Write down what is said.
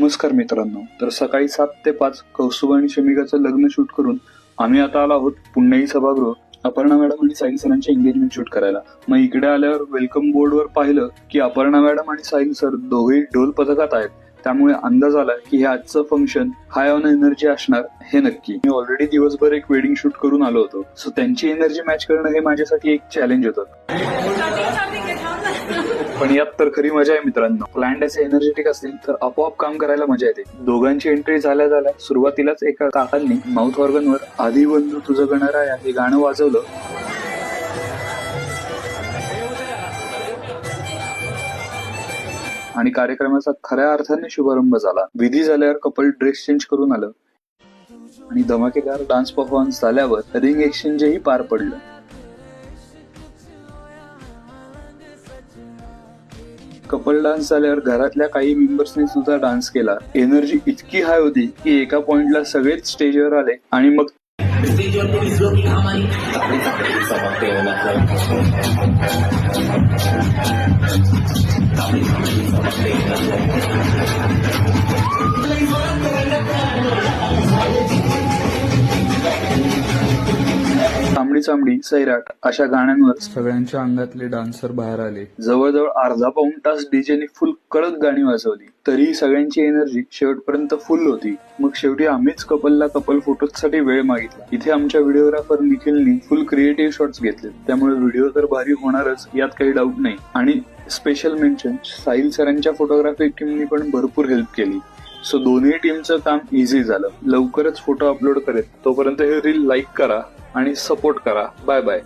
नमस्कार मित्रांनो. तर सकाळी 7 ते 5 कौस्तुभ आणि शमिकाचं लग्न शूट करून आम्ही आता आलो आहोत पुण्याई सभागृह अपर्णा मॅडम आणि साहिल सरांचे एंगेजमेंट शूट करायला. मग इकडे आल्यावर वेलकम बोर्डवर पाहिलं की अपर्णा मॅडम आणि साहिल सर दोघेही ढोल पथकात आहेत. त्यामुळे अंदाज आला की हे आजचं फंक्शन हाय ऑन एनर्जी असणार हे नक्की. मी ऑलरेडी दिवसभर एक वेडिंग शूट करून आलो होतो, सो त्यांची एनर्जी मॅच करणं हे माझ्यासाठी एक चॅलेंज होतं. पण यात तर खरी मजा आहे मित्रांनो. प्लॅन्ड असे एनर्जेटिक असतील तर आपोआप काम करायला मजा येते. दोघांची एंट्री झाल्या झाल्या सुरुवातीलाच एका काकांनी माउथ ऑर्गनवर आधी बंधू तुझं गणराया हे गाणं वाजवलं. आणि कार्यक्रमाचा खऱ्या अर्थाने शुभारंभ झाला. विधी झाल्यावर कपल ड्रेस चेंज करून आलं आणि धमाकेदार डान्स परफॉर्मन्स झाल्यावर रिंग एक्सचेंजही पार पडलं. कपल डान्स झाल्यावर घरातल्या काही मेंबर्सने सुद्धा डान्स केला. एनर्जी इतकी हाय होती की एका पॉइंटला सगळेच स्टेजवर आले आणि मग तांबडी चांबडी सैराट अशा गाण्यांवर सगळ्यांच्या अंगातले डान्सर बाहेर आले. जवळजवळ अर्धा पाऊण तास डीजेने फुल कडक गाणी वाजवली. तरीही सगळ्यांची एनर्जी शेवटपर्यंत फुल होती. मग शेवटी आम्हीच कपलला कपल फोटोसाठी वेळ मागितला. इथे आमच्या व्हिडिओग्राफर निखिलनी फुल क्रिएटिव्ह शॉट्स घेतले. त्यामुळे व्हिडिओ तर भारी होणारच यात काही डाऊट नाही. आणि स्पेशल मेन्शन साहिल सरांच्या फोटोग्राफी टीमनी पण भरपूर हेल्प केली. सो दोन्ही टीमचं काम इझी झालं. लवकरच फोटो अपलोड करेल. तोपर्यंत हे रील लाईक करा आणि सपोर्ट करा. Bye bye.